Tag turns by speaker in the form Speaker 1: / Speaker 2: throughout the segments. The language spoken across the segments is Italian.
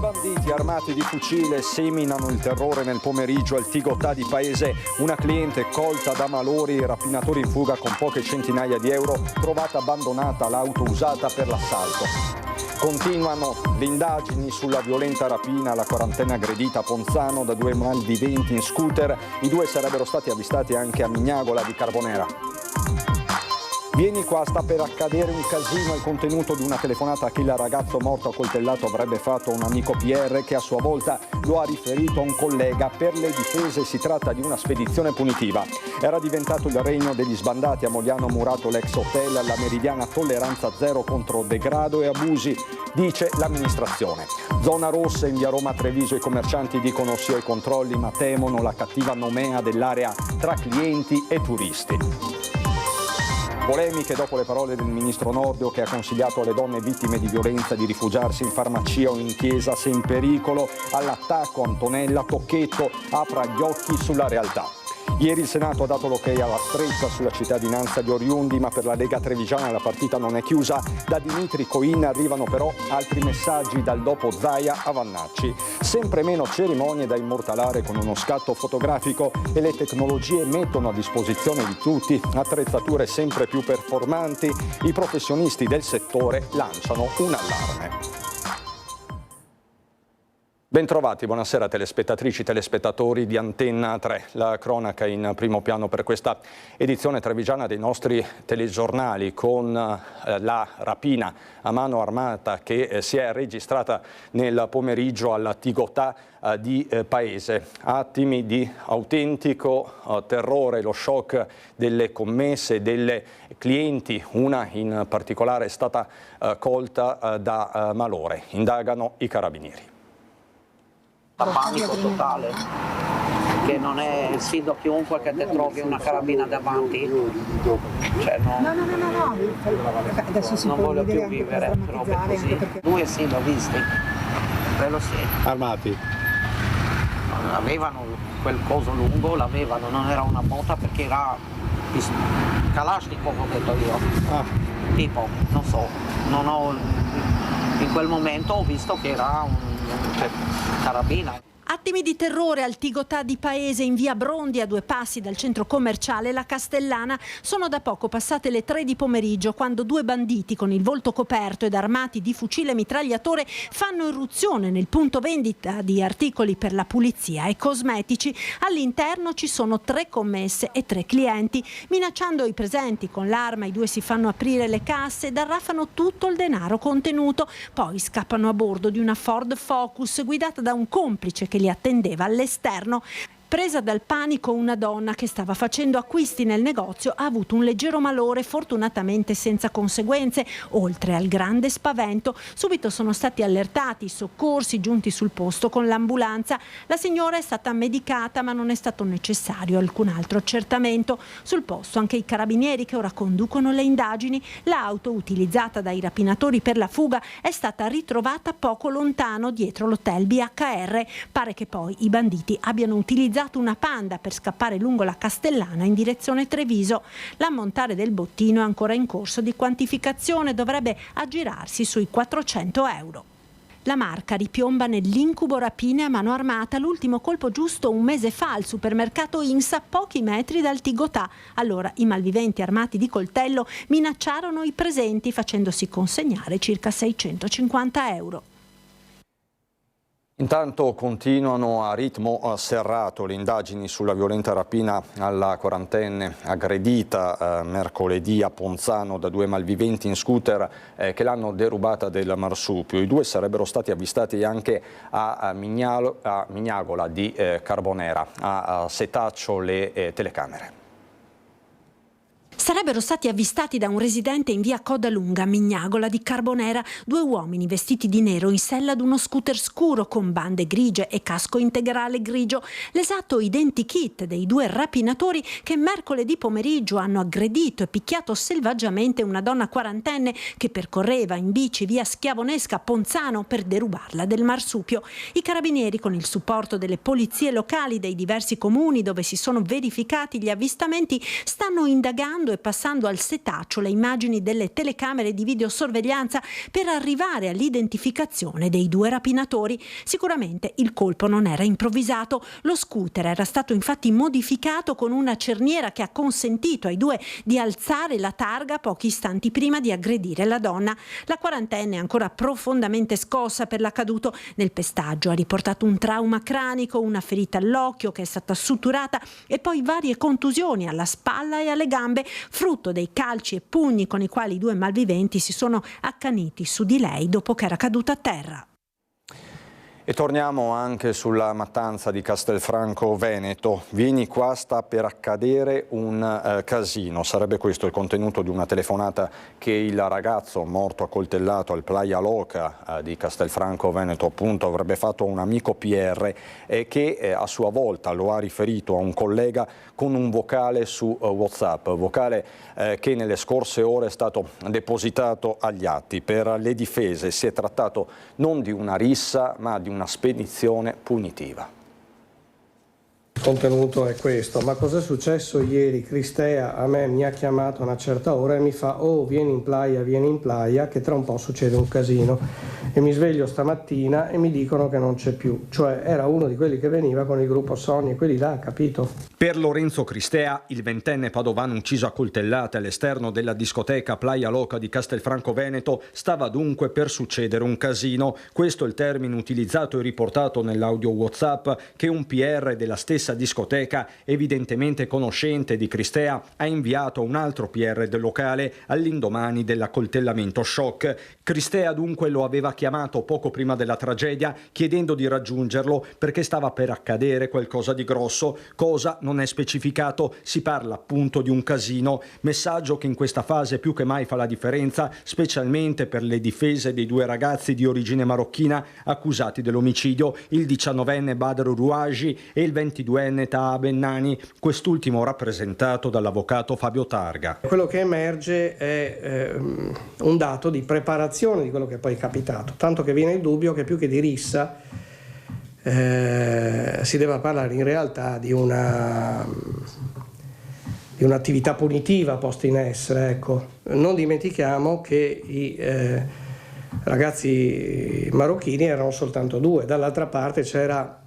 Speaker 1: banditi armati di fucile seminano il terrore nel pomeriggio al Tigotà di Paese. Una cliente colta da malori e rapinatori in fuga con poche centinaia di euro, trovata abbandonata l'auto usata per l'assalto. Continuano le indagini sulla violenta rapina alla quarantenne aggredita a Ponzano da due malviventi in scooter. I due sarebbero stati avvistati anche a Mignagola di Carbonera. Vieni qua, sta per accadere un casino, il contenuto di una telefonata che il ragazzo morto a coltellato avrebbe fatto a un amico PR che a sua volta lo ha riferito a un collega. Per le difese si tratta di una spedizione punitiva. Era diventato il regno degli sbandati a Mogliano Murato l'ex hotel, alla meridiana tolleranza zero contro degrado e abusi, dice l'amministrazione. Zona rossa in via Roma Treviso, i commercianti dicono sì ai controlli ma temono la cattiva nomea dell'area tra clienti e turisti. Polemiche dopo le parole del ministro Nordio che ha consigliato alle donne vittime di violenza di rifugiarsi in farmacia o in chiesa se in pericolo. All'attacco Antonella Tocchetto apra gli occhi sulla realtà. Ieri il Senato ha dato l'ok alla stretta sulla cittadinanza di Oriundi, ma per la Lega Trevigiana la partita non è chiusa. Da Dimitri Coin arrivano però altri messaggi dal dopo Zaia a Vannacci. Sempre meno cerimonie da immortalare con uno scatto fotografico e le tecnologie mettono a disposizione di tutti attrezzature sempre più performanti. I professionisti del settore lanciano un allarme. Bentrovati, buonasera telespettatrici, telespettatori di Antenna 3. La cronaca in primo piano per questa edizione trevigiana dei nostri telegiornali con la rapina a mano armata che si è registrata nel pomeriggio alla Tigotà di Paese. Attimi di autentico terrore, lo shock delle commesse, delle clienti, una in particolare è stata colta da malore. Indagano i carabinieri.
Speaker 2: Panico totale, che non è, sfido chiunque che ti trovi una carabina davanti, cioè no, adesso si non voglio più vivere robe così. Due sì, l'ho visti, quello sì.
Speaker 3: Armati?
Speaker 2: Avevano quel coso lungo, l'avevano, non era una mota perché era Kalashnikov, ho detto io, tipo, non so, non ho, in quel momento ho visto che era un carabina.
Speaker 4: Attimi di terrore al Tigotà di Paese in via Brondi, a 2 passi dal centro commerciale La Castellana. Sono da poco passate le 3 di pomeriggio quando 2 banditi con il volto coperto ed armati di fucile mitragliatore fanno irruzione nel punto vendita di articoli per la pulizia e cosmetici. All'interno ci sono 3 commesse e 3 clienti. Minacciando i presenti con l'arma, i 2 si fanno aprire le casse ed arraffano tutto il denaro contenuto. Poi scappano a bordo di una Ford Focus guidata da un complice che li attendeva all'esterno. Presa dal panico, una donna che stava facendo acquisti nel negozio ha avuto un leggero malore, fortunatamente senza conseguenze. Oltre al grande spavento, subito sono stati allertati i soccorsi giunti sul posto con l'ambulanza. La signora è stata medicata, ma non è stato necessario alcun altro accertamento. Sul posto anche i carabinieri che ora conducono le indagini. L'auto utilizzata dai rapinatori per la fuga è stata ritrovata poco lontano dietro l'hotel BHR. Pare che poi i banditi abbiano utilizzato una Panda per scappare lungo la Castellana in direzione Treviso. L'ammontare del bottino è ancora in corso di quantificazione, dovrebbe aggirarsi sui 400 euro. La Marca ripiomba nell'incubo rapine a mano armata, l'ultimo colpo giusto un mese fa al supermercato INSA a pochi metri dal Tigotà. Allora i malviventi armati di coltello minacciarono i presenti facendosi consegnare circa 650 euro.
Speaker 1: Intanto continuano a ritmo serrato le indagini sulla violenta rapina alla quarantenne aggredita mercoledì a Ponzano da 2 malviventi in scooter che l'hanno derubata del marsupio. I 2 sarebbero stati avvistati anche a Mignagola di Carbonera, a setaccio le telecamere.
Speaker 4: Sarebbero stati avvistati da un residente in via Codalunga, Mignagola di Carbonera, 2 uomini vestiti di nero in sella ad uno scooter scuro con bande grigie e casco integrale grigio, l'esatto identikit dei 2 rapinatori che mercoledì pomeriggio hanno aggredito e picchiato selvaggiamente una donna quarantenne che percorreva in bici via Schiavonesca a Ponzano per derubarla del marsupio. I carabinieri, con il supporto delle polizie locali dei diversi comuni dove si sono verificati gli avvistamenti, stanno indagando sfruttando e passando al setaccio le immagini delle telecamere di videosorveglianza per arrivare all'identificazione dei due rapinatori. Sicuramente il colpo non era improvvisato. Lo scooter era stato infatti modificato con una cerniera che ha consentito ai due di alzare la targa pochi istanti prima di aggredire la donna. La quarantenne è ancora profondamente scossa per l'accaduto. Nel pestaggio ha riportato un trauma cranico, una ferita all'occhio che è stata suturata e poi varie contusioni alla spalla e alle gambe, frutto dei calci e pugni con i quali i due malviventi si sono accaniti su di lei dopo che era caduta a terra.
Speaker 1: E torniamo anche sulla mattanza di Castelfranco Veneto. Vieni qua, sta per accadere un casino. Sarebbe questo il contenuto di una telefonata che il ragazzo morto accoltellato al Playa Loca di Castelfranco Veneto appunto avrebbe fatto a un amico PR che a sua volta lo ha riferito a un collega con un vocale su WhatsApp, vocale che nelle scorse ore è stato depositato agli atti. Per le difese si è trattato non di una rissa ma di una spedizione punitiva.
Speaker 3: Il contenuto è questo: ma cosa è successo ieri? Cristea a me mi ha chiamato a una certa ora e mi fa: oh, vieni in playa che tra un po' succede un casino. E mi sveglio stamattina e mi dicono che non c'è più. Cioè era uno di quelli che veniva con il gruppo Sony, quelli là, capito?
Speaker 1: Per Lorenzo Cristea, il ventenne padovano ucciso a coltellate all'esterno della discoteca Playa Loca di Castelfranco Veneto, stava dunque per succedere un casino. Questo è il termine utilizzato e riportato nell'audio WhatsApp che un PR della stessa discoteca, evidentemente conoscente di Cristea, ha inviato a un altro PR del locale all'indomani dell'accoltellamento shock. Cristea dunque lo aveva chiamato poco prima della tragedia chiedendo di raggiungerlo perché stava per accadere qualcosa di grosso. Cosa non è specificato, si parla appunto di un casino, messaggio che in questa fase più che mai fa la differenza, specialmente per le difese dei due ragazzi di origine marocchina accusati dell'omicidio, il 19enne Badr Rouaji e il 22enne Taha Bennani, quest'ultimo rappresentato dall'avvocato Fabio Targa.
Speaker 3: Quello che emerge è un dato di preparazione di quello che poi è capitato, tanto che viene il dubbio che più che di rissa si deve parlare in realtà di un'attività punitiva posta in essere. Ecco. Non dimentichiamo che i ragazzi marocchini erano soltanto due, dall'altra parte c'era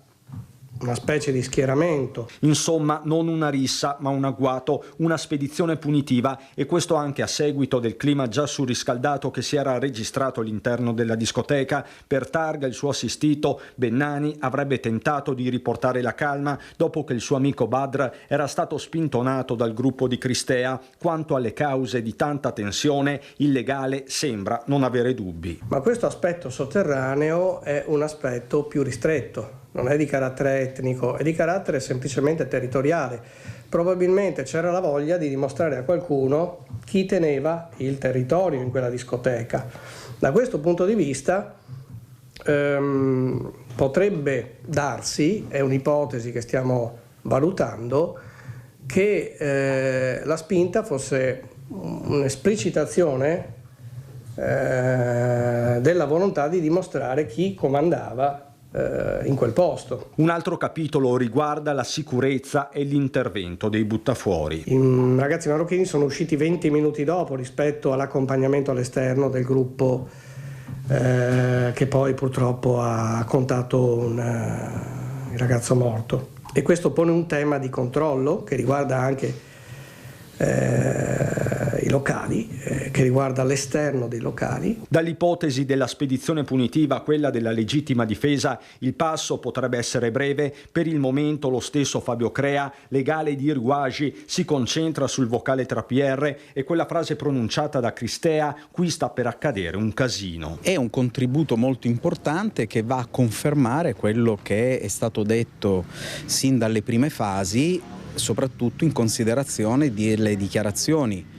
Speaker 3: una specie di schieramento.
Speaker 1: Insomma, non una rissa, ma un agguato, una spedizione punitiva, e questo anche a seguito del clima già surriscaldato che si era registrato all'interno della discoteca. Per Targa, il suo assistito, Bennani, avrebbe tentato di riportare la calma dopo che il suo amico Badr era stato spintonato dal gruppo di Cristea. Quanto alle cause di tanta tensione, il legale sembra non avere dubbi.
Speaker 3: Ma questo aspetto sotterraneo è un aspetto più ristretto. Non è di carattere etnico, è di carattere semplicemente territoriale. Probabilmente c'era la voglia di dimostrare a qualcuno chi teneva il territorio in quella discoteca. Da questo punto di vista potrebbe darsi, è un'ipotesi che stiamo valutando, che la spinta fosse un'esplicitazione della volontà di dimostrare chi comandava in quel posto.
Speaker 1: Un altro capitolo riguarda la sicurezza e l'intervento dei buttafuori.
Speaker 3: I ragazzi marocchini sono usciti 20 minuti dopo rispetto all'accompagnamento all'esterno del gruppo che poi purtroppo ha contato il ragazzo morto. E questo pone un tema di controllo che riguarda anche i locali, che riguarda l'esterno dei locali.
Speaker 1: Dall'ipotesi della spedizione punitiva a quella della legittima difesa, il passo potrebbe essere breve. Per il momento lo stesso Fabio Crea, legale di Rouaji, si concentra sul vocale tra PR e quella frase pronunciata da Cristea: qui sta per accadere un casino.
Speaker 5: È un contributo molto importante che va a confermare quello che è stato detto sin dalle prime fasi, soprattutto in considerazione delle dichiarazioni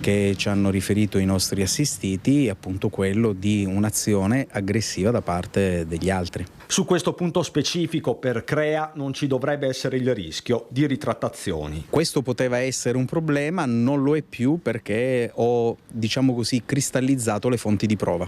Speaker 5: che ci hanno riferito i nostri assistiti, appunto quello di un'azione aggressiva da parte degli altri.
Speaker 1: Su questo punto specifico per Crea non ci dovrebbe essere il rischio di ritrattazioni.
Speaker 5: Questo poteva essere un problema, non lo è più perché ho, diciamo così, cristallizzato le fonti di prova.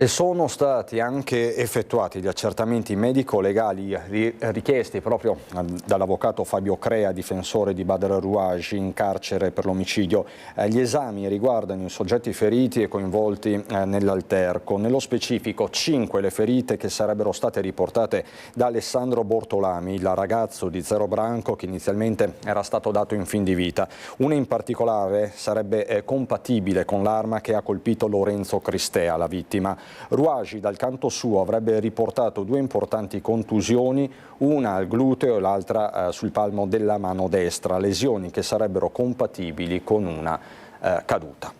Speaker 1: E sono stati anche effettuati gli accertamenti medico-legali richiesti proprio dall'avvocato Fabio Crea, difensore di Badr Rouaji, in carcere per l'omicidio. Gli esami riguardano i soggetti feriti e coinvolti nell'alterco. Nello specifico 5 le ferite che sarebbero state riportate da Alessandro Bortolami, il ragazzo di Zero Branco che inizialmente era stato dato in fin di vita. Una in particolare sarebbe compatibile con l'arma che ha colpito Lorenzo Cristea, la vittima. Rouaji dal canto suo avrebbe riportato 2 importanti contusioni, una al gluteo e l'altra sul palmo della mano destra, lesioni che sarebbero compatibili con una caduta.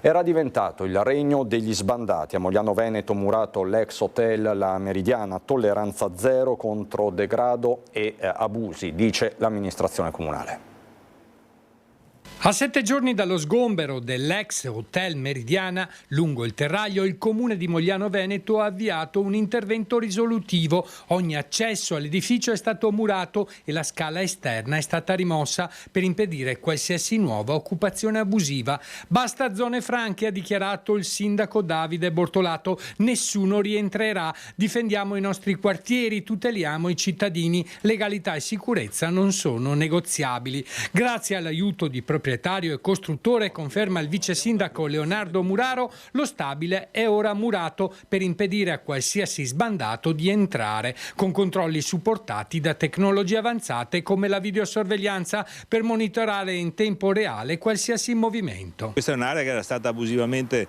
Speaker 1: Era diventato il regno degli sbandati. A Mogliano Veneto murato l'ex hotel La Meridiana, tolleranza zero contro degrado e abusi, dice l'amministrazione comunale.
Speaker 6: A 7 giorni dallo sgombero dell'ex Hotel Meridiana lungo il Terraglio, il comune di Mogliano Veneto ha avviato un intervento risolutivo. Ogni accesso all'edificio è stato murato e la scala esterna è stata rimossa per impedire qualsiasi nuova occupazione abusiva. Basta zone franche, ha dichiarato il sindaco Davide Bortolato. Nessuno rientrerà. Difendiamo i nostri quartieri, tuteliamo i cittadini. Legalità e sicurezza non sono negoziabili. Grazie all'aiuto di proprietario e costruttore, conferma il vice sindaco Leonardo Muraro, lo stabile è ora murato per impedire a qualsiasi sbandato di entrare, con controlli supportati da tecnologie avanzate come la videosorveglianza per monitorare in tempo reale qualsiasi movimento.
Speaker 7: Questa è un'area che era stata abusivamente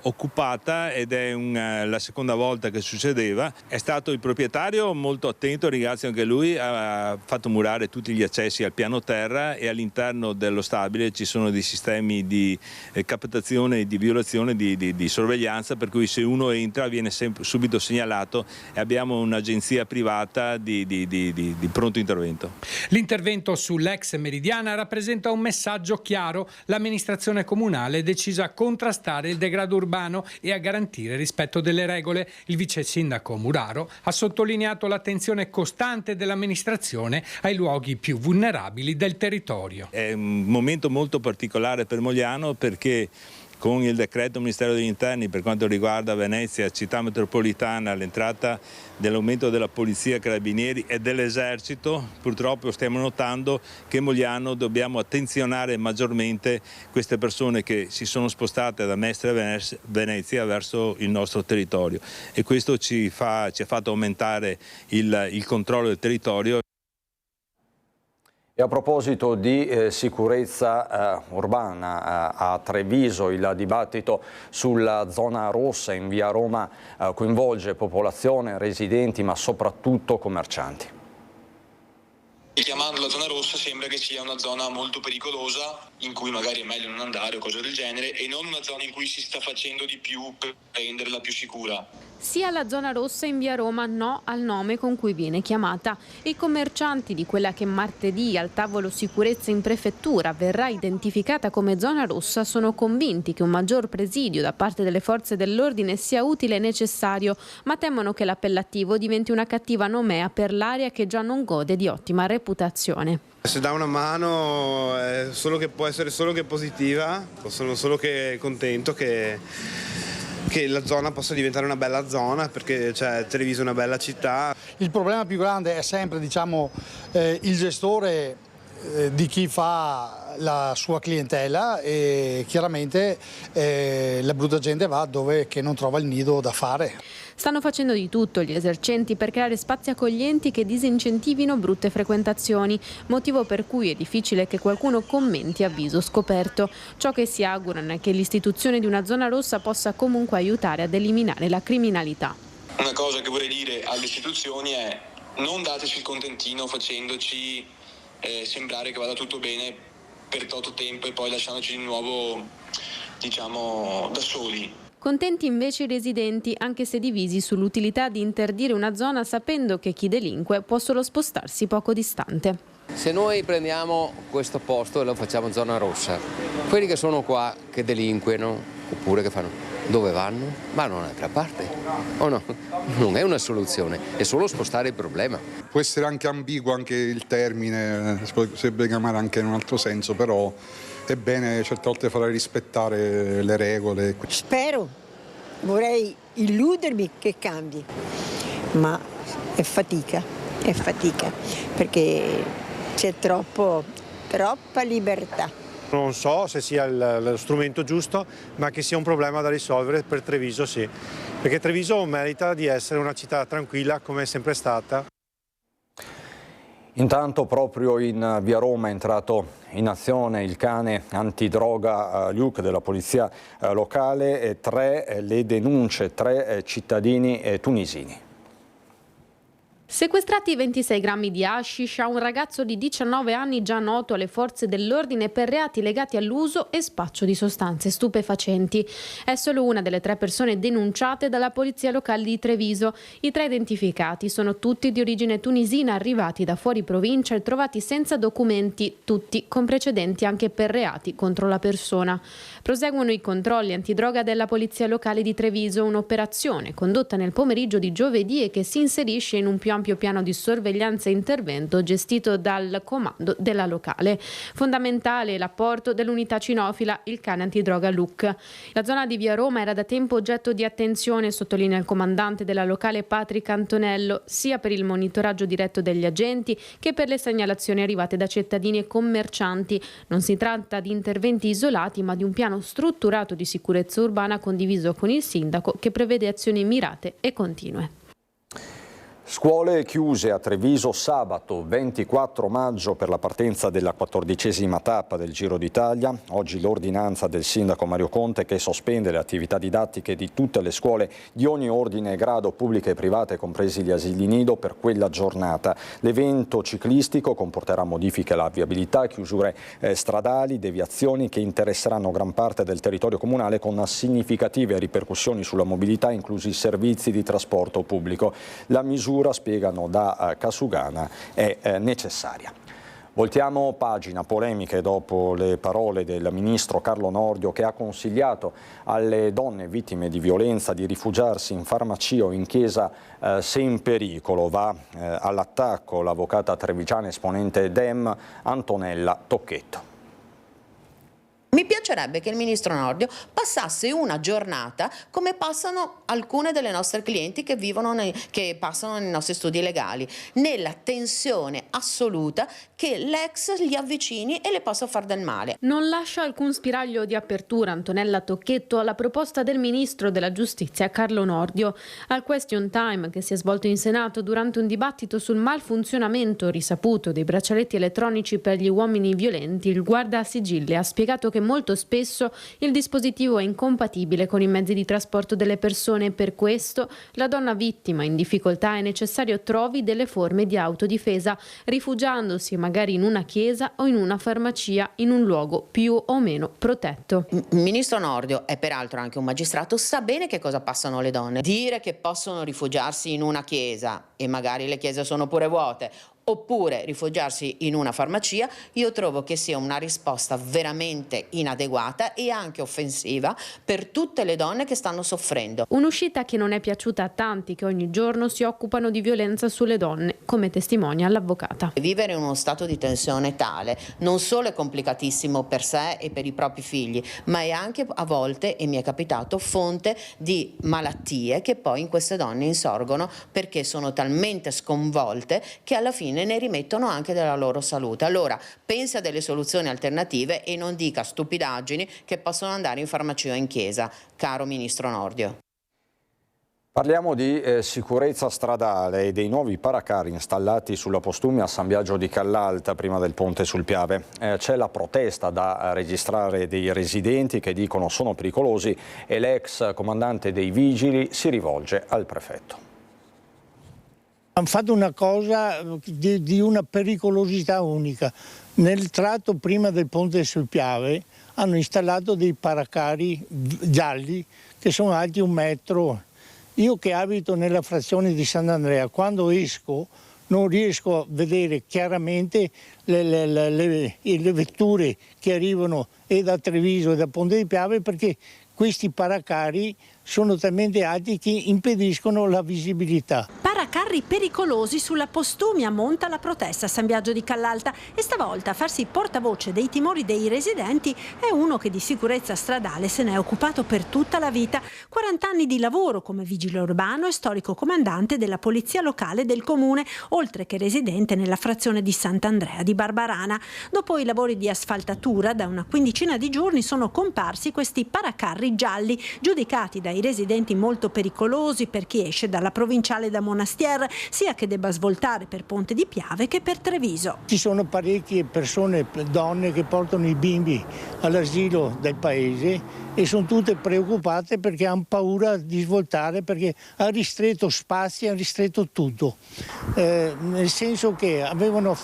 Speaker 7: occupata ed è la seconda volta che succedeva. È stato il proprietario molto attento, ringrazio anche lui, ha fatto murare tutti gli accessi al piano terra e all'interno dello stabile ci sono dei sistemi di captazione e di violazione di sorveglianza, per cui se uno entra viene subito segnalato e abbiamo un'agenzia privata di pronto intervento.
Speaker 6: L'intervento sull'ex Meridiana rappresenta un messaggio chiaro. L'amministrazione comunale è decisa a contrastare il degrado urbano e a garantire il rispetto delle regole. Il vice sindaco Muraro ha sottolineato l'attenzione costante dell'amministrazione ai luoghi più vulnerabili del territorio.
Speaker 7: È un momento molto particolare per Mogliano perché con il decreto Ministero degli Interni per quanto riguarda Venezia, città metropolitana, l'entrata dell'aumento della polizia, carabinieri e dell'esercito, purtroppo stiamo notando che Mogliano dobbiamo attenzionare maggiormente queste persone che si sono spostate da Mestre e Venezia verso il nostro territorio e questo ci ha fatto aumentare il controllo del territorio.
Speaker 1: E a proposito di sicurezza urbana, a Treviso il dibattito sulla zona rossa in via Roma coinvolge popolazione, residenti ma soprattutto commercianti.
Speaker 8: Chiamando la zona rossa sembra che sia una zona molto pericolosa in cui magari è meglio non andare o cose del genere e non una zona in cui si sta facendo di più per renderla più sicura.
Speaker 9: Sia la zona rossa in via Roma no al nome con cui viene chiamata. I commercianti di quella che martedì al tavolo sicurezza in prefettura verrà identificata come zona rossa sono convinti che un maggior presidio da parte delle forze dell'ordine sia utile e necessario, ma temono che l'appellativo diventi una cattiva nomea per l'area che già non gode di ottima reputazione.
Speaker 10: Se dà una mano può essere solo che positiva, sono solo che contento che la zona possa diventare una bella zona perché Treviso è una bella città.
Speaker 11: Il problema più grande è sempre il gestore di chi fa la sua clientela e chiaramente la brutta gente va dove che non trova il nido da fare.
Speaker 9: Stanno facendo di tutto gli esercenti per creare spazi accoglienti che disincentivino brutte frequentazioni, motivo per cui è difficile che qualcuno commenti a viso scoperto. Ciò che si augurano è che l'istituzione di una zona rossa possa comunque aiutare ad eliminare la criminalità.
Speaker 8: Una cosa che vorrei dire alle istituzioni è non dateci il contentino facendoci sembrare che vada tutto bene per tot tempo e poi lasciandoci di nuovo da soli.
Speaker 9: Contenti invece i residenti, anche se divisi sull'utilità di interdire una zona sapendo che chi delinque può solo spostarsi poco distante.
Speaker 12: Se noi prendiamo questo posto e lo facciamo zona rossa, quelli che sono qua che delinquono oppure che fanno, dove vanno? Vanno da un'altra parte o no? Non è una soluzione, è solo spostare il problema.
Speaker 13: Può essere anche ambiguo anche il termine, si potrebbe chiamare anche in un altro senso, però è bene certe volte fare rispettare le regole.
Speaker 14: Spero vorrei illudermi che cambi, ma è fatica, perché c'è troppa libertà.
Speaker 15: Non so se sia lo strumento giusto, ma che sia un problema da risolvere per Treviso sì, perché Treviso merita di essere una città tranquilla come è sempre stata.
Speaker 1: Intanto proprio in via Roma è entrato in azione il cane antidroga Luke della polizia locale e 3 le denunce, 3 cittadini tunisini.
Speaker 9: Sequestrati 26 grammi di hashish a un ragazzo di 19 anni già noto alle forze dell'ordine per reati legati all'uso e spaccio di sostanze stupefacenti. È solo una delle 3 persone denunciate dalla polizia locale di Treviso. I 3 identificati sono tutti di origine tunisina, arrivati da fuori provincia e trovati senza documenti, tutti con precedenti anche per reati contro la persona. Proseguono i controlli antidroga della polizia locale di Treviso, un'operazione condotta nel pomeriggio di giovedì e che si inserisce in un più ampio piano di sorveglianza e intervento gestito dal comando della locale. Fondamentale l'apporto dell'unità cinofila, il cane antidroga Luke. La zona di via Roma era da tempo oggetto di attenzione, sottolinea il comandante della locale Patrick Antonello, sia per il monitoraggio diretto degli agenti che per le segnalazioni arrivate da cittadini e commercianti. Non si tratta di interventi isolati, ma di un piano strutturato di sicurezza urbana condiviso con il sindaco, che prevede azioni mirate e continue.
Speaker 1: Scuole chiuse a Treviso sabato 24 maggio per la partenza della 14ª tappa del Giro d'Italia. Oggi l'ordinanza del sindaco Mario Conte che sospende le attività didattiche di tutte le scuole di ogni ordine e grado, pubbliche e private, compresi gli asili nido, per quella giornata. L'evento ciclistico comporterà modifiche alla viabilità, chiusure stradali, deviazioni che interesseranno gran parte del territorio comunale con significative ripercussioni sulla mobilità, inclusi i servizi di trasporto pubblico. La misura, spiegano da Casugana, è necessaria. Voltiamo pagina, polemiche dopo le parole del ministro Carlo Nordio, che ha consigliato alle donne vittime di violenza di rifugiarsi in farmacia o in chiesa se in pericolo. Va all'attacco l'avvocata trevigiana esponente Dem Antonella Tocchetto.
Speaker 16: Mi piacerebbe che il ministro Nordio passasse una giornata come passano alcune delle nostre clienti che passano nei nostri studi legali, nella tensione assoluta che l'ex gli avvicini e le possa far del male.
Speaker 9: Non lascia alcun spiraglio di apertura Antonella Tocchetto alla proposta del ministro della giustizia Carlo Nordio. Al question time che si è svolto in Senato durante un dibattito sul malfunzionamento risaputo dei braccialetti elettronici per gli uomini violenti, il guardasigilli ha spiegato che molto spesso il dispositivo è incompatibile con i mezzi di trasporto delle persone e per questo la donna vittima in difficoltà è necessario trovi delle forme di autodifesa, rifugiandosi magari in una chiesa o in una farmacia, in un luogo più o meno protetto.
Speaker 16: Ministro Nordio è peraltro anche un magistrato, sa bene che cosa passano le donne. Dire che possono rifugiarsi in una chiesa e magari le chiese sono pure vuote, oppure rifugiarsi in una farmacia, io trovo che sia una risposta veramente inadeguata e anche offensiva per tutte le donne che stanno soffrendo.
Speaker 9: Un'uscita che non è piaciuta a tanti che ogni giorno si occupano di violenza sulle donne, come testimonia l'avvocata.
Speaker 16: Vivere in uno stato di tensione tale non solo è complicatissimo per sé e per i propri figli, ma è anche a volte, e mi è capitato, fonte di malattie che poi in queste donne insorgono perché sono talmente sconvolte che alla fine ne rimettono anche della loro salute. Allora pensi a delle soluzioni alternative e non dica stupidaggini che possono andare in farmacia o in chiesa, caro ministro Nordio.
Speaker 1: Parliamo di sicurezza stradale e dei nuovi paracarri installati sulla Postumia a San Biagio di Callalta prima del ponte sul Piave. C'è la protesta da registrare dei residenti che dicono sono pericolosi e l'ex comandante dei vigili si rivolge al prefetto.
Speaker 17: Hanno fatto una cosa di una pericolosità unica. Nel tratto prima del ponte sul Piave hanno installato dei paracarri gialli che sono alti 1 metro. Io che abito nella frazione di Sant'Andrea, quando esco non riesco a vedere chiaramente le vetture che arrivano e da Treviso e da Ponte di Piave, perché questi paracarri sono talmente alti che impediscono la visibilità.
Speaker 4: paracarri pericolosi sulla Postumia, monta la protesta a San Biagio di Callalta e stavolta a farsi portavoce dei timori dei residenti è uno che di sicurezza stradale se ne è occupato per tutta la vita. 40 anni di lavoro come vigile urbano e storico comandante della polizia locale del comune, oltre che residente nella frazione di Sant'Andrea di Barbarana. Dopo i lavori di asfaltatura, da una quindicina di giorni sono comparsi questi paracarri gialli, giudicati dai residenti molto pericolosi per chi esce dalla provinciale da Monastier, sia che debba svoltare per Ponte di Piave che per Treviso.
Speaker 17: Ci sono parecchie persone, donne che portano i bimbi all'asilo del paese e sono tutte preoccupate perché hanno paura di svoltare, perché ha ristretto spazi, ha ristretto tutto, nel senso che avevano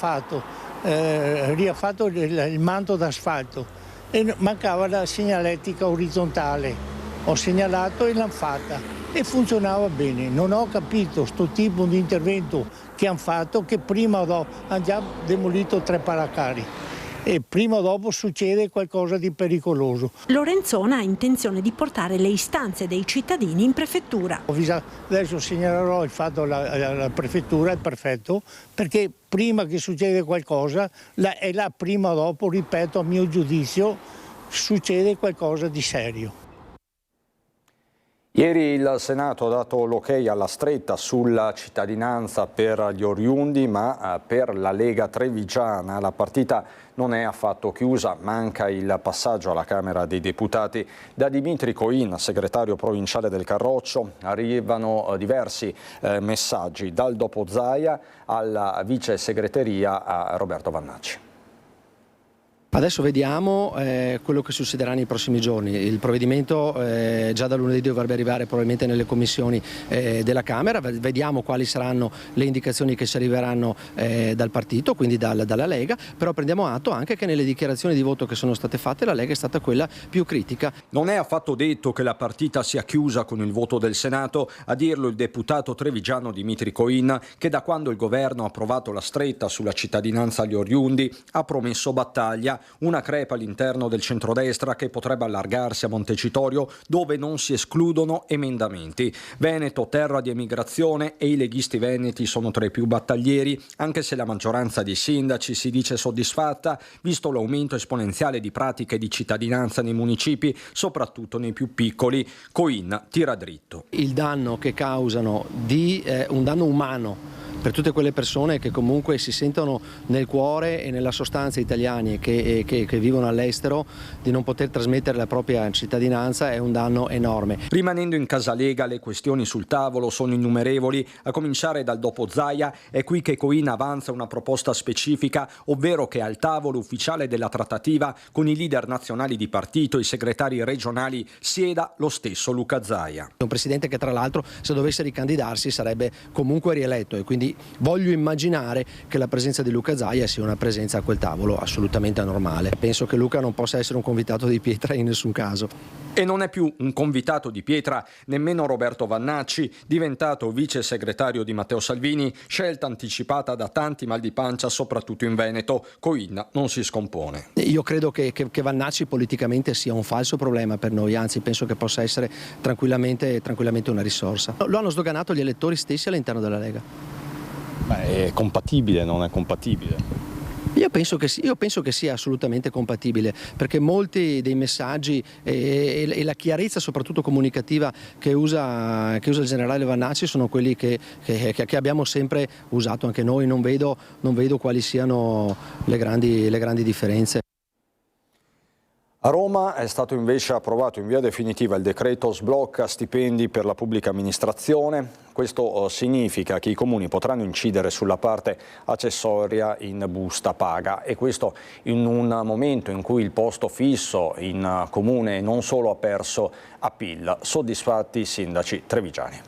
Speaker 17: riaffatto il manto d'asfalto e mancava la segnaletica orizzontale. Ho segnalato e l'hanno fatta e funzionava bene. Non ho capito sto tipo di intervento che hanno fatto, che prima o dopo hanno già demolito 3 paracarri e prima o dopo succede qualcosa di pericoloso.
Speaker 4: Lorenzona ha intenzione di portare le istanze dei cittadini in prefettura.
Speaker 17: Adesso segnalerò il fatto alla prefettura, è perfetto, perché prima che succede qualcosa, è là prima o dopo, ripeto, a mio giudizio, succede qualcosa di serio.
Speaker 1: Ieri il Senato ha dato l'ok alla stretta sulla cittadinanza per gli oriundi, ma per la Lega trevigiana la partita non è affatto chiusa, manca il passaggio alla Camera dei Deputati. Da Dimitri Coin, segretario provinciale del Carroccio, arrivano diversi messaggi, dal dopo Zaia alla vice segreteria a Roberto Vannacci.
Speaker 18: Adesso vediamo quello che succederà nei prossimi giorni. Il provvedimento già da lunedì dovrebbe arrivare probabilmente nelle commissioni della Camera. Vediamo quali saranno le indicazioni che ci arriveranno dal partito, quindi dalla Lega, però prendiamo atto anche che nelle dichiarazioni di voto che sono state fatte la Lega è stata quella più critica.
Speaker 1: Non è affatto detto che la partita sia chiusa con il voto del Senato, a dirlo il deputato trevigiano Dimitri Coin, che da quando il governo ha approvato la stretta sulla cittadinanza agli oriundi ha promesso battaglia. Una crepa all'interno del centrodestra che potrebbe allargarsi a Montecitorio, dove non si escludono emendamenti. Veneto, terra di emigrazione, e i leghisti veneti sono tra i più battaglieri, anche se la maggioranza dei sindaci si dice soddisfatta, visto l'aumento esponenziale di pratiche di cittadinanza nei municipi, soprattutto nei più piccoli. Coin tira dritto.
Speaker 18: Il danno che causano un danno umano per tutte quelle persone che comunque si sentono nel cuore e nella sostanza italiani e che vivono all'estero, di non poter trasmettere la propria cittadinanza, è un danno enorme.
Speaker 1: Rimanendo in casa Lega, le questioni sul tavolo sono innumerevoli, a cominciare dal dopo Zaia. È qui che Coin avanza una proposta specifica, ovvero che al tavolo ufficiale della trattativa con i leader nazionali di partito, i segretari regionali, sieda lo stesso Luca Zaia.
Speaker 18: Un presidente che tra l'altro, se dovesse ricandidarsi, sarebbe comunque rieletto, e quindi voglio immaginare che la presenza di Luca Zaia sia una presenza a quel tavolo assolutamente anormale. Penso che Luca non possa essere un convitato di pietra in nessun caso.
Speaker 1: E non è più un convitato di pietra nemmeno Roberto Vannacci, diventato vice segretario di Matteo Salvini, scelta anticipata da tanti mal di pancia, soprattutto in Veneto. Coin non si scompone.
Speaker 18: Io credo che Vannacci politicamente sia un falso problema per noi, anzi penso che possa essere tranquillamente una risorsa. Lo hanno sdoganato gli elettori stessi all'interno della Lega.
Speaker 1: È compatibile, non è compatibile?
Speaker 18: Io penso che sia assolutamente compatibile, perché molti dei messaggi e la chiarezza soprattutto comunicativa che usa il generale Vannacci sono quelli che abbiamo sempre usato anche noi. Non vedo quali siano le grandi differenze.
Speaker 1: A Roma è stato invece approvato in via definitiva il decreto sblocca stipendi per la pubblica amministrazione. Questo significa che i comuni potranno incidere sulla parte accessoria in busta paga, e questo in un momento in cui il posto fisso in comune non solo ha perso appeal. Soddisfatti i sindaci trevigiani.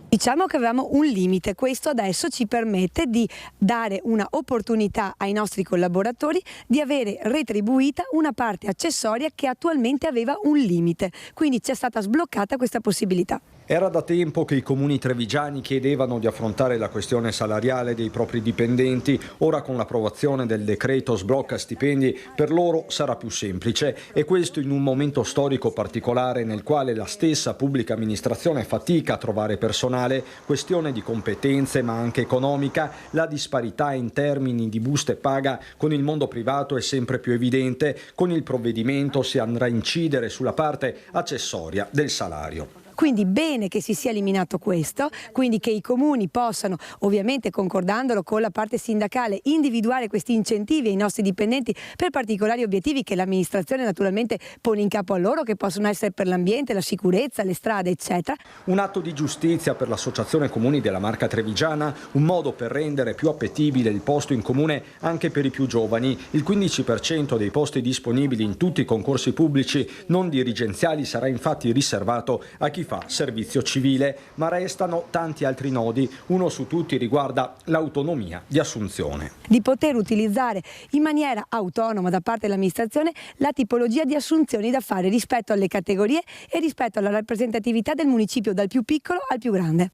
Speaker 19: Diciamo che avevamo un limite, questo adesso ci permette di dare una opportunità ai nostri collaboratori di avere retribuita una parte accessoria che attualmente aveva un limite, quindi ci è stata sbloccata questa possibilità.
Speaker 1: Era da tempo che i comuni trevigiani chiedevano di affrontare la questione salariale dei propri dipendenti. Ora, con l'approvazione del decreto sblocca stipendi, per loro sarà più semplice, e questo in un momento storico particolare nel quale la stessa pubblica amministrazione fatica a trovare personale, questione di competenze ma anche economica. La disparità in termini di buste paga con il mondo privato è sempre più evidente. Con il provvedimento si andrà a incidere sulla parte accessoria del salario.
Speaker 19: Quindi bene che si sia eliminato questo, quindi che i comuni possano, ovviamente concordandolo con la parte sindacale, individuare questi incentivi ai nostri dipendenti per particolari obiettivi che l'amministrazione naturalmente pone in capo a loro, che possono essere per l'ambiente, la sicurezza, le strade, eccetera.
Speaker 1: Un atto di giustizia per l'Associazione Comuni della Marca Trevigiana, un modo per rendere più appetibile il posto in comune anche per i più giovani. Il 15% dei posti disponibili in tutti i concorsi pubblici non dirigenziali sarà infatti riservato a chi fa servizio civile, ma restano tanti altri nodi. Uno su tutti riguarda l'autonomia di assunzione.
Speaker 19: Di poter utilizzare in maniera autonoma da parte dell'amministrazione la tipologia di assunzioni da fare rispetto alle categorie e rispetto alla rappresentatività del municipio, dal più piccolo al più grande.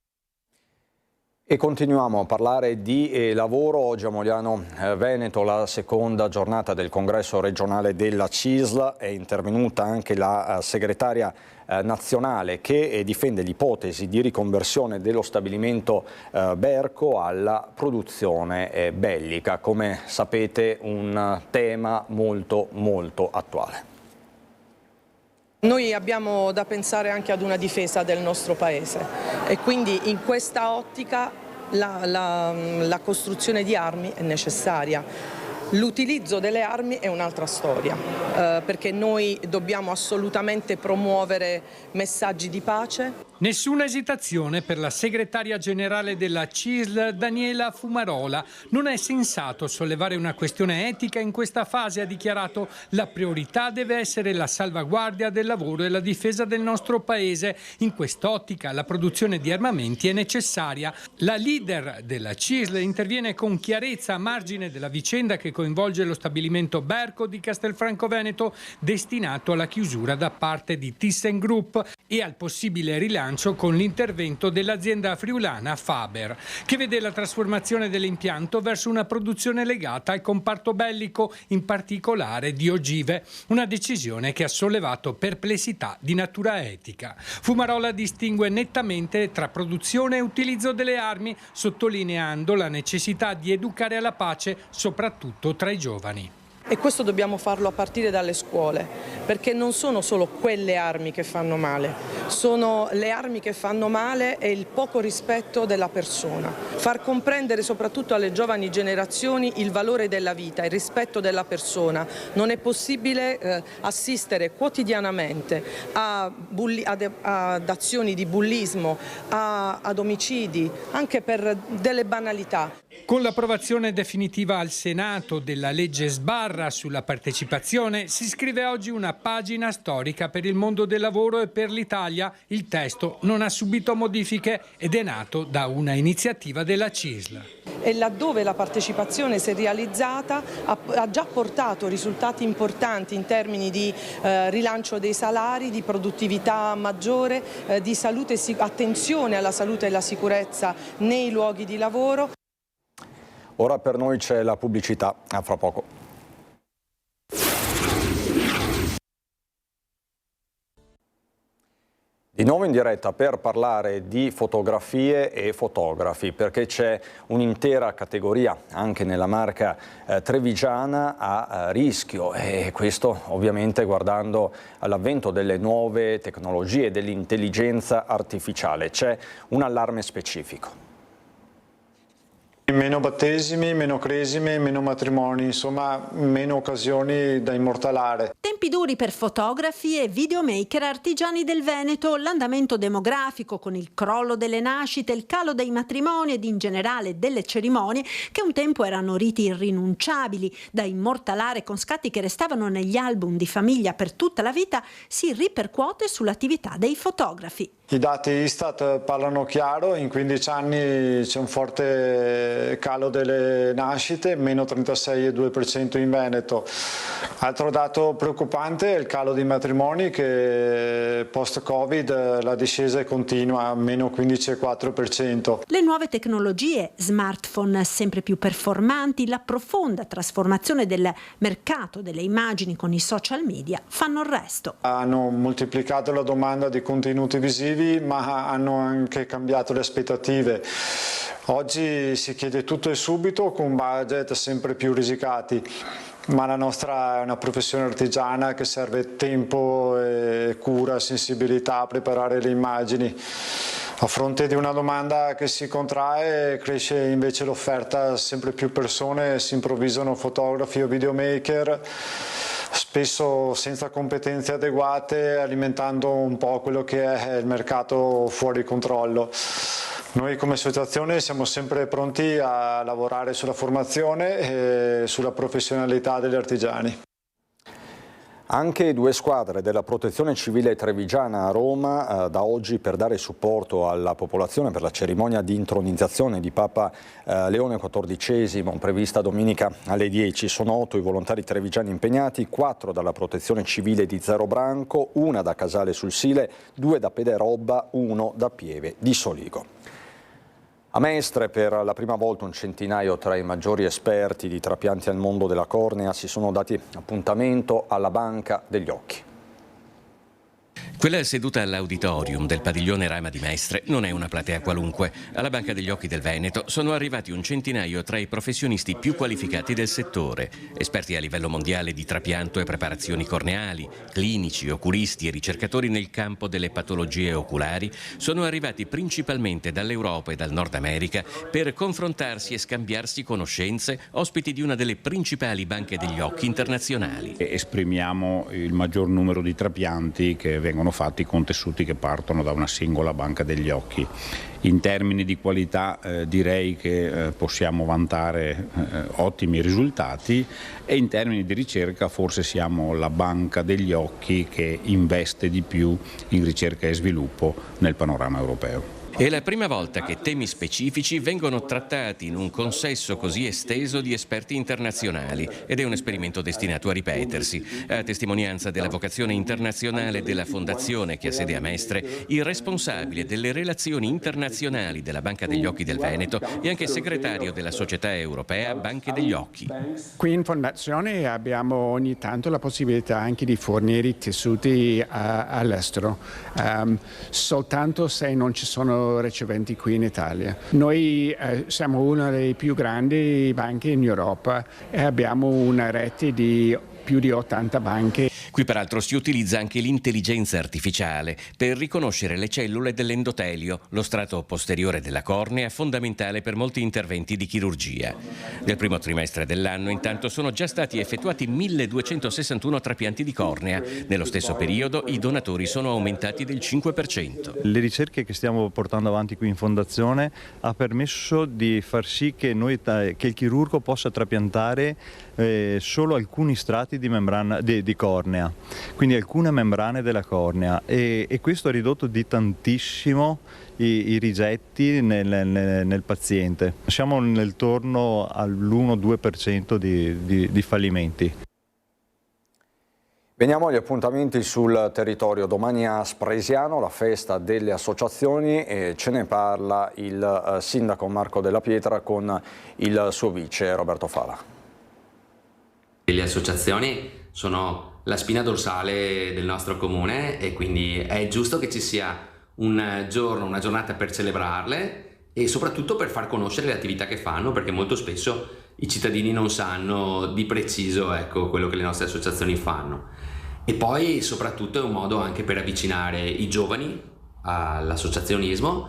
Speaker 1: E continuiamo a parlare di lavoro. Oggi a Mogliano Veneto, la seconda giornata del congresso regionale della CISL, è intervenuta anche la segretaria nazionale che difende l'ipotesi di riconversione dello stabilimento Berco alla produzione bellica. Come sapete, un tema molto attuale.
Speaker 20: Noi abbiamo da pensare anche ad una difesa del nostro paese e quindi in questa ottica la costruzione di armi è necessaria. L'utilizzo delle armi è un'altra storia, perché noi dobbiamo assolutamente promuovere messaggi di pace.
Speaker 6: Nessuna esitazione per la segretaria generale della CISL, Daniela Fumarola. Non è sensato sollevare una questione etica in questa fase, ha dichiarato. La priorità deve essere la salvaguardia del lavoro e la difesa del nostro paese. In quest'ottica la produzione di armamenti è necessaria. La leader della CISL interviene con chiarezza a margine della vicenda che coinvolge lo stabilimento Berco di Castelfranco Veneto, destinato alla chiusura da parte di ThyssenKrupp, e al possibile rilancio con l'intervento dell'azienda friulana Faber, che vede la trasformazione dell'impianto verso una produzione legata al comparto bellico, in particolare di ogive, una decisione che ha sollevato perplessità di natura etica. Fumarola distingue nettamente tra produzione e utilizzo delle armi, sottolineando la necessità di educare alla pace, soprattutto tra i giovani.
Speaker 20: E questo dobbiamo farlo a partire dalle scuole, perché non sono solo quelle armi che fanno male, sono le armi che fanno male e il poco rispetto della persona. Far comprendere soprattutto alle giovani generazioni il valore della vita, il rispetto della persona. Non è possibile assistere quotidianamente ad azioni di bullismo, ad omicidi, anche per delle banalità.
Speaker 6: Con l'approvazione definitiva al Senato della legge Sbarra sulla partecipazione si scrive oggi una pagina storica per il mondo del lavoro e per l'Italia. Il testo non ha subito modifiche ed è nato da una iniziativa della CISL.
Speaker 20: E laddove la partecipazione si è realizzata ha già portato risultati importanti in termini di rilancio dei salari, di produttività maggiore, di salute, attenzione alla salute e alla sicurezza nei luoghi di lavoro.
Speaker 1: Ora per noi c'è la pubblicità, a fra poco. Di nuovo in diretta per parlare di fotografie e fotografi, perché c'è un'intera categoria anche nella marca trevigiana a rischio, e questo ovviamente guardando all'avvento delle nuove tecnologie, dell'intelligenza artificiale. C'è un allarme specifico.
Speaker 21: Meno battesimi, meno cresime, meno matrimoni, insomma meno occasioni da immortalare.
Speaker 4: Tempi duri per fotografi e videomaker artigiani del Veneto, l'andamento demografico con il crollo delle nascite, il calo dei matrimoni ed in generale delle cerimonie che un tempo erano riti irrinunciabili da immortalare con scatti che restavano negli album di famiglia per tutta la vita, si ripercuote sull'attività dei fotografi.
Speaker 21: I dati Istat parlano chiaro, in 15 anni c'è un forte calo delle nascite, meno 36,2% in Veneto. Altro dato preoccupante è il calo di matrimoni, che post-Covid la discesa è continua, meno 15,4%.
Speaker 4: Le nuove tecnologie, smartphone sempre più performanti, la profonda trasformazione del mercato delle immagini con i social media fanno il resto.
Speaker 21: Hanno moltiplicato la domanda di contenuti visivi, ma hanno anche cambiato le aspettative. Oggi si chiede tutto e subito con budget sempre più risicati, ma la nostra è una professione artigiana che serve tempo, cura, sensibilità a preparare le immagini. A fronte di una domanda che si contrae, cresce invece l'offerta, sempre più persone si improvvisano fotografi o videomaker, spesso senza competenze adeguate, alimentando un po' quello che è il mercato fuori controllo. Noi come associazione siamo sempre pronti a lavorare sulla formazione e sulla professionalità degli artigiani.
Speaker 1: Anche 2 squadre della Protezione Civile Trevigiana a Roma da oggi per dare supporto alla popolazione per la cerimonia di intronizzazione di Papa Leone XIV prevista domenica alle 10. Sono 8 i volontari trevigiani impegnati, 4 dalla Protezione Civile di Zerobranco, 1 da Casale sul Sile, 2 da Pederobba, 1 da Pieve di Soligo. A Mestre per la prima volta un centinaio tra i maggiori esperti di trapianti al mondo della cornea si sono dati appuntamento alla Banca degli Occhi.
Speaker 2: Quella seduta all'auditorium del padiglione Rama di Mestre non è una platea qualunque. Alla Banca degli Occhi del Veneto sono arrivati un centinaio tra i professionisti più qualificati del settore, esperti a livello mondiale di trapianto e preparazioni corneali, clinici, oculisti e ricercatori nel campo delle patologie oculari. Sono arrivati principalmente dall'Europa e dal Nord America per confrontarsi e scambiarsi conoscenze, ospiti di una delle principali banche degli occhi internazionali.
Speaker 22: Esprimiamo il maggior numero di trapianti che vengono fatti con tessuti che partono da una singola banca degli occhi. In termini di qualità direi che possiamo vantare ottimi risultati, e in termini di ricerca forse siamo la banca degli occhi che investe di più in ricerca e sviluppo nel panorama europeo.
Speaker 2: È la prima volta che temi specifici vengono trattati in un consesso così esteso di esperti internazionali, ed è un esperimento destinato a ripetersi. A testimonianza della vocazione internazionale della fondazione che ha sede a Mestre, il responsabile delle relazioni internazionali della Banca degli Occhi del Veneto e anche segretario della Società Europea Banche degli Occhi.
Speaker 23: Qui in fondazione abbiamo ogni tanto la possibilità anche di fornire tessuti all'estero, soltanto se non ci sono riceventi qui in Italia. Noi siamo una delle più grandi banche in Europa e abbiamo una rete di più di 80 banche.
Speaker 2: Qui peraltro si utilizza anche l'intelligenza artificiale per riconoscere le cellule dell'endotelio, lo strato posteriore della cornea, fondamentale per molti interventi di chirurgia. Nel primo trimestre dell'anno, intanto, sono già stati effettuati 1261 trapianti di cornea. Nello stesso periodo i donatori sono aumentati del 5%.
Speaker 24: Le ricerche che stiamo portando avanti qui in fondazione ha permesso di far sì che il chirurgo possa trapiantare solo alcuni strati di membrana di cornea, quindi alcune membrane della cornea, e questo ha ridotto di tantissimo i rigetti nel paziente. Siamo nel torno all'1-2% di fallimenti.
Speaker 1: Veniamo agli appuntamenti sul territorio. Domani a Spresiano la festa delle associazioni, e ce ne parla il sindaco Marco Della Pietra con il suo vice Roberto Fala.
Speaker 25: Le associazioni sono la spina dorsale del nostro comune, e quindi è giusto che ci sia un giorno, una giornata per celebrarle e soprattutto per far conoscere le attività che fanno, perché molto spesso i cittadini non sanno di preciso, quello che le nostre associazioni fanno. E poi soprattutto è un modo anche per avvicinare i giovani all'associazionismo,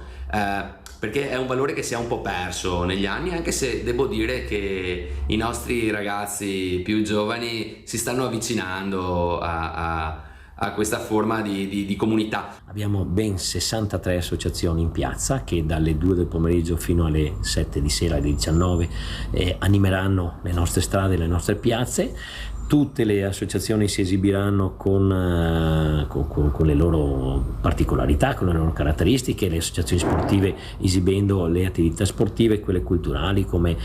Speaker 25: perché è un valore che si è un po' perso negli anni, anche se devo dire che i nostri ragazzi più giovani si stanno avvicinando a questa forma di comunità.
Speaker 26: Abbiamo ben 63 associazioni in piazza che dalle 2 del pomeriggio fino alle 7 di sera, alle 19, animeranno le nostre strade, le nostre piazze. tutte le associazioni si esibiranno con le loro particolarità, con le loro caratteristiche, le associazioni sportive esibendo le attività sportive, quelle culturali come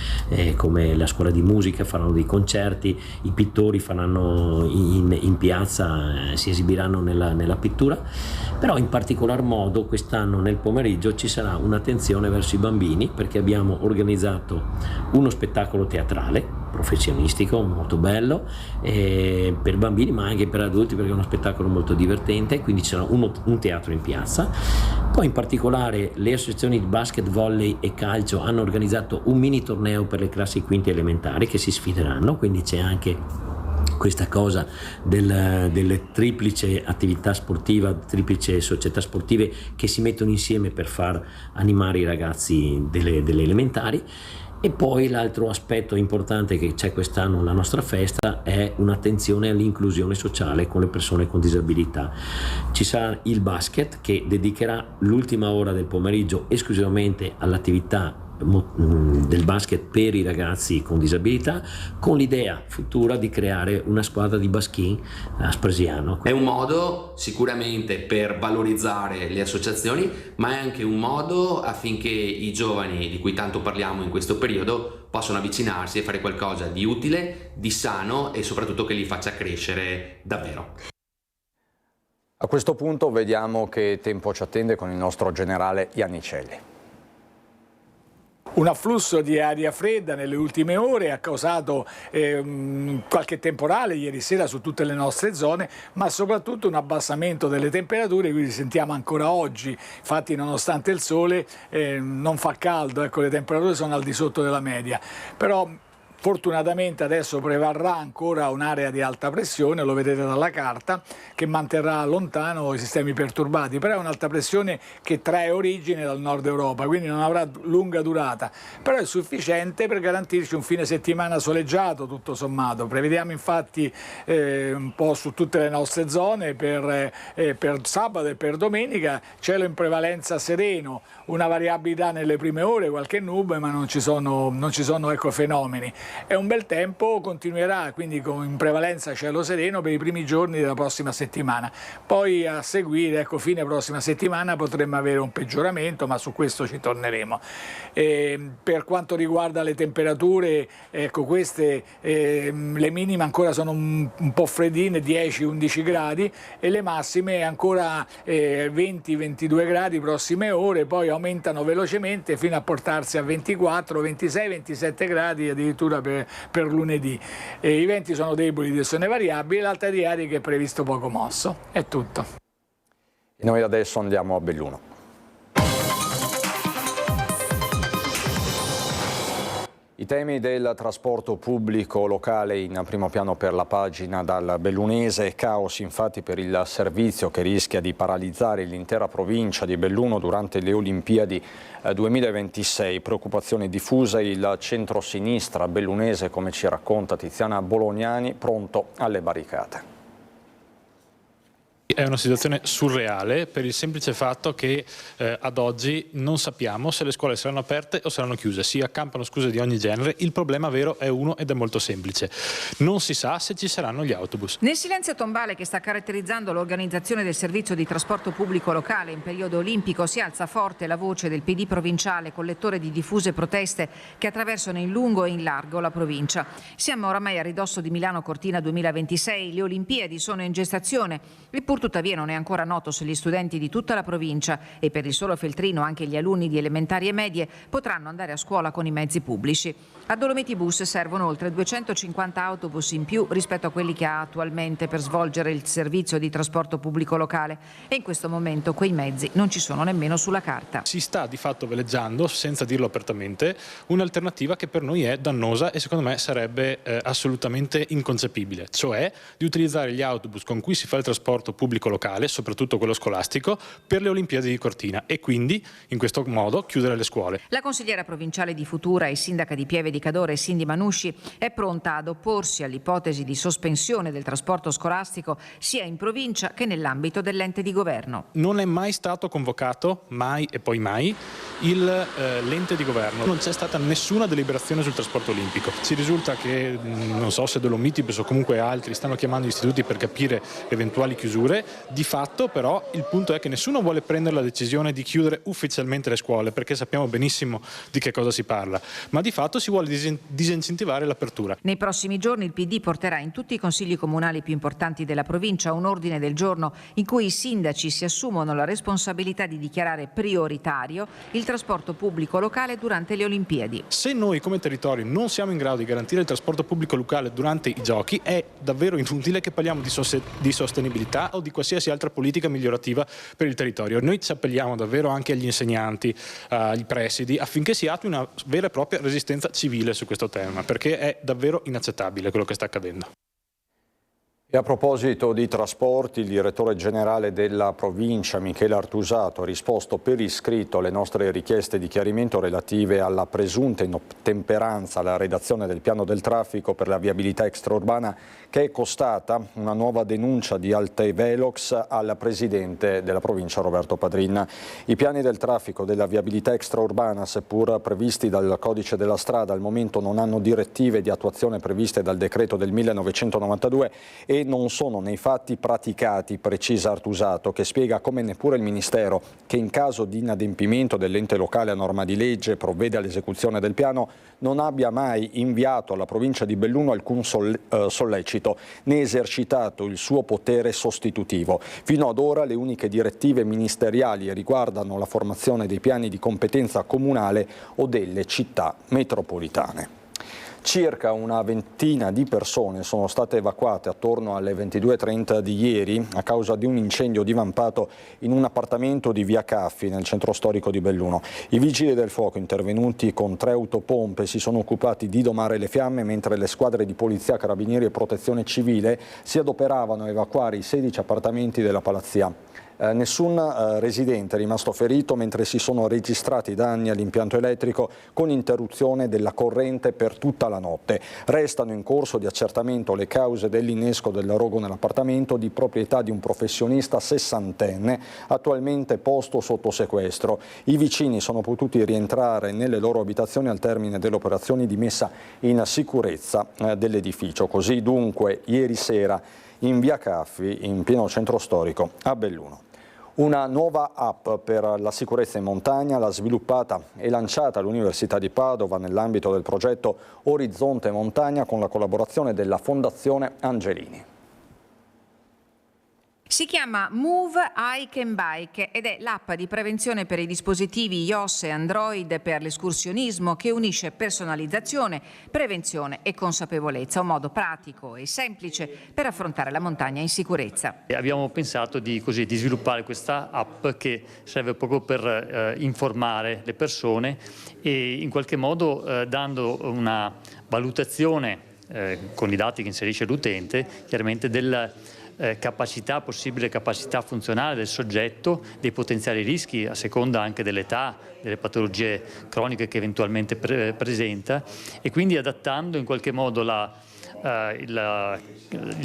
Speaker 26: la scuola di musica faranno dei concerti, i pittori faranno in piazza, si esibiranno nella pittura, però in particolar modo quest'anno nel pomeriggio ci sarà un'attenzione verso i bambini, perché abbiamo organizzato uno spettacolo teatrale professionistico molto bello per bambini ma anche per adulti, perché è uno spettacolo molto divertente, quindi c'era un teatro in piazza. Poi in particolare le associazioni di basket, volley e calcio hanno organizzato un mini torneo per le classi quinte elementari che si sfideranno, quindi c'è anche questa cosa delle triplice attività sportiva, triplice società sportive che si mettono insieme per far animare i ragazzi delle elementari. E poi l'altro aspetto importante che c'è quest'anno alla nostra festa è un'attenzione all'inclusione sociale con le persone con disabilità. Ci sarà il basket che dedicherà l'ultima ora del pomeriggio esclusivamente all'attività del basket per i ragazzi con disabilità, con l'idea futura di creare una squadra di baschin a Spresiano.
Speaker 25: È un modo sicuramente per valorizzare le associazioni, ma è anche un modo affinché i giovani di cui tanto parliamo in questo periodo possano avvicinarsi e fare qualcosa di utile, di sano e soprattutto che li faccia crescere davvero.
Speaker 1: A questo punto vediamo che tempo ci attende con il nostro generale Iannicelli.
Speaker 3: Un afflusso di aria fredda nelle ultime ore ha causato qualche temporale ieri sera su tutte le nostre zone, ma soprattutto un abbassamento delle temperature, quindi sentiamo ancora oggi, infatti nonostante il sole non fa caldo, ecco, le temperature sono al di sotto della media, però fortunatamente adesso prevarrà ancora un'area di alta pressione, lo vedete dalla carta, che manterrà lontano i sistemi perturbati, però è un'alta pressione che trae origine dal nord Europa, quindi non avrà lunga durata, però è sufficiente per garantirci un fine settimana soleggiato tutto sommato. Prevediamo infatti un po' su tutte le nostre zone per sabato e per domenica cielo in prevalenza sereno, una variabilità nelle prime ore, qualche nube, ma non ci sono ecco, fenomeni. È un bel tempo, continuerà quindi in prevalenza cielo sereno per i primi giorni della prossima settimana. Poi a seguire, ecco, fine prossima settimana potremmo avere un peggioramento, ma su questo ci torneremo. Per quanto riguarda le temperature, ecco, queste le minime ancora sono un po' freddine, 10-11 gradi, e le massime ancora 20-22 gradi prossime ore, poi aumentano velocemente fino a portarsi a 24, 26, 27 gradi addirittura per lunedì. I venti sono deboli, direzione variabile, l'alta di aria che è previsto poco mosso. È tutto.
Speaker 1: E noi adesso andiamo a Belluno. I temi del trasporto pubblico locale in primo piano per la pagina dal bellunese. Caos infatti per il servizio che rischia di paralizzare l'intera provincia di Belluno durante le Olimpiadi 2026. Preoccupazione diffusa, il centro-sinistra bellunese, come ci racconta Tiziana Bolognani, pronto alle barricate.
Speaker 5: È una situazione surreale per il semplice fatto che ad oggi non sappiamo se le scuole saranno aperte o saranno chiuse. Si accampano scuse di ogni genere, il problema vero è uno ed è molto semplice. Non si sa se ci saranno gli autobus.
Speaker 7: Nel silenzio tombale che sta caratterizzando l'organizzazione del servizio di trasporto pubblico locale in periodo olimpico si alza forte la voce del PD provinciale, collettore di diffuse proteste che attraversano in lungo e in largo la provincia. Siamo oramai a ridosso di Milano Cortina 2026, le Olimpiadi sono in gestazione, eppure tuttavia non è ancora noto se gli studenti di tutta la provincia e per il solo Feltrino anche gli alunni di elementari e medie potranno andare a scuola con i mezzi pubblici. A Dolomiti Bus servono oltre 250 autobus in più rispetto a quelli che ha attualmente per svolgere il servizio di trasporto pubblico locale e in questo momento quei mezzi non ci sono nemmeno sulla carta.
Speaker 5: Si sta di fatto veleggiando, senza dirlo apertamente, un'alternativa che per noi è dannosa e secondo me sarebbe assolutamente inconcepibile, cioè di utilizzare gli autobus con cui si fa il trasporto pubblico pubblico locale, soprattutto quello scolastico, per le Olimpiadi di Cortina e quindi in questo modo chiudere le scuole.
Speaker 7: La consigliera provinciale di Futura e sindaca di Pieve di Cadore, Cindy Manusci, è pronta ad opporsi all'ipotesi di sospensione del trasporto scolastico sia in provincia che nell'ambito dell'ente di governo.
Speaker 5: Non è mai stato convocato, mai e poi mai, l'ente di governo. Non c'è stata nessuna deliberazione sul trasporto olimpico. Ci risulta che, non so se Dolomitibus o comunque altri, stanno chiamando gli istituti per capire eventuali chiusure. Di fatto però il punto è che nessuno vuole prendere la decisione di chiudere ufficialmente le scuole, perché sappiamo benissimo di che cosa si parla, ma di fatto si vuole disincentivare l'apertura.
Speaker 7: Nei prossimi giorni il PD porterà in tutti i consigli comunali più importanti della provincia un ordine del giorno in cui i sindaci si assumono la responsabilità di dichiarare prioritario il trasporto pubblico locale durante le Olimpiadi.
Speaker 5: Se noi come territorio non siamo in grado di garantire il trasporto pubblico locale durante i giochi, è davvero inutile che parliamo di sostenibilità o di qualsiasi altra politica migliorativa per il territorio. Noi ci appelliamo davvero anche agli insegnanti, agli presidi, affinché si attui una vera e propria resistenza civile su questo tema, perché è davvero inaccettabile quello che sta accadendo.
Speaker 1: E a proposito di trasporti, il direttore generale della provincia, Michele Artusato, ha risposto per iscritto alle nostre richieste di chiarimento relative alla presunta inottemperanza alla redazione del piano del traffico per la viabilità extraurbana, che è costata una nuova denuncia di Alte Velox al presidente della provincia Roberto Padrin. I piani del traffico della viabilità extraurbana, seppur previsti dal codice della strada, al momento non hanno direttive di attuazione previste dal decreto del 1992 e non sono nei fatti praticati, precisa Artusato, che spiega come neppure il Ministero, che in caso di inadempimento dell'ente locale a norma di legge provvede all'esecuzione del piano, non abbia mai inviato alla provincia di Belluno alcun sollecito né esercitato il suo potere sostitutivo. Fino ad ora le uniche direttive ministeriali riguardano la formazione dei piani di competenza comunale o delle città metropolitane. Circa una ventina di persone sono state evacuate attorno alle 22:30 di ieri a causa di un incendio divampato in un appartamento di via Caffi nel centro storico di Belluno. I vigili del fuoco, intervenuti con 3 autopompe, si sono occupati di domare le fiamme, mentre le squadre di polizia, carabinieri e protezione civile si adoperavano a evacuare i 16 appartamenti della palazzia. Nessun residente è rimasto ferito, mentre si sono registrati danni all'impianto elettrico con interruzione della corrente per tutta la notte. Restano in corso di accertamento le cause dell'innesco del rogo nell'appartamento di proprietà di un professionista sessantenne attualmente posto sotto sequestro. I vicini sono potuti rientrare nelle loro abitazioni al termine delle operazioni di messa in sicurezza dell'edificio. Così dunque ieri sera in via Caffi, in pieno centro storico a Belluno. Una nuova app per la sicurezza in montagna l'ha sviluppata e lanciata all'Università di Padova nell'ambito del progetto Orizzonte Montagna con la collaborazione della Fondazione Angelini.
Speaker 7: Si chiama Move Hike and Bike ed è l'app di prevenzione per i dispositivi iOS e Android per l'escursionismo che unisce personalizzazione, prevenzione e consapevolezza, un modo pratico e semplice per affrontare la montagna in sicurezza.
Speaker 8: Abbiamo pensato di sviluppare questa app che serve proprio per informare le persone e in qualche modo dando una valutazione con i dati che inserisce l'utente, chiaramente della possibile capacità funzionale del soggetto, dei potenziali rischi a seconda anche dell'età, delle patologie croniche che eventualmente presenta e quindi adattando in qualche modo il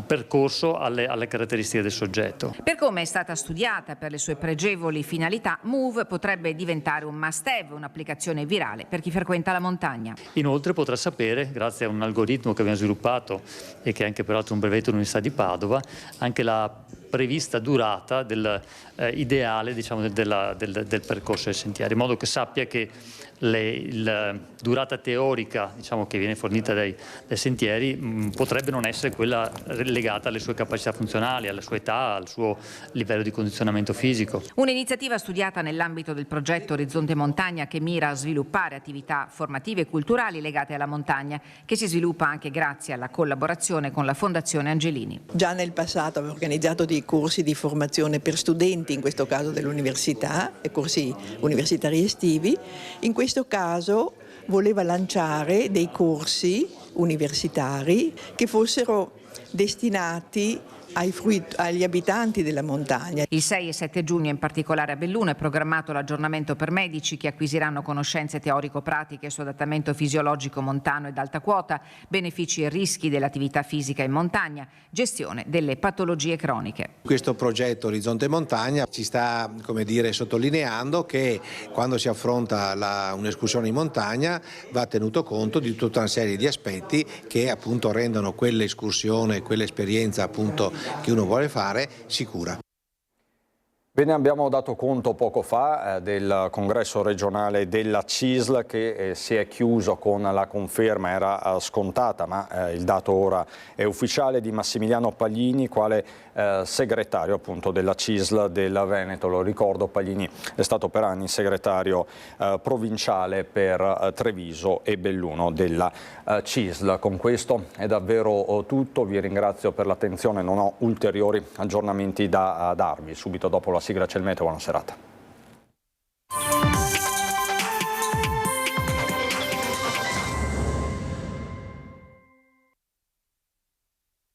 Speaker 8: percorso alle caratteristiche del soggetto.
Speaker 7: Per come è stata studiata, per le sue pregevoli finalità, Move potrebbe diventare un must-have, un'applicazione virale per chi frequenta la montagna.
Speaker 8: Inoltre potrà sapere, grazie a un algoritmo che abbiamo sviluppato e che è anche peraltro un brevetto dell'Università di Padova, anche la prevista durata ideale del percorso dei sentieri, in modo che sappia che la durata teorica che viene fornita dai sentieri potrebbe non essere quella legata alle sue capacità funzionali, alla sua età, al suo livello di condizionamento fisico.
Speaker 7: Un'iniziativa studiata nell'ambito del progetto Orizzonte Montagna che mira a sviluppare attività formative e culturali legate alla montagna, che si sviluppa anche grazie alla collaborazione con la Fondazione Angelini.
Speaker 10: Già nel passato avevo organizzato dei corsi di formazione per studenti, in questo caso dell'università, corsi universitari estivi. In questo caso voleva lanciare dei corsi universitari che fossero destinati agli abitanti della montagna.
Speaker 7: Il 6 e 7 giugno, in particolare a Belluno, è programmato l'aggiornamento per medici che acquisiranno conoscenze teorico-pratiche su adattamento fisiologico montano ed alta quota, benefici e rischi dell'attività fisica in montagna, gestione delle patologie croniche.
Speaker 9: Questo progetto Orizzonte Montagna ci sta, come dire, sottolineando che quando si affronta un'escursione in montagna va tenuto conto di tutta una serie di aspetti che appunto rendono quell'escursione, quell'esperienza appunto che uno vuole fare sicura.
Speaker 1: Bene, abbiamo dato conto poco fa del congresso regionale della CISL che si è chiuso con la conferma, era scontata ma il dato ora è ufficiale, di Massimiliano Paglini quale segretario appunto della CISL del Veneto. Lo ricordo, Paglini è stato per anni segretario provinciale per Treviso e Belluno della CISL. Con questo è davvero tutto, vi ringrazio per l'attenzione, non ho ulteriori aggiornamenti da darvi. Subito dopo la sigla c'è il meteo, buona serata.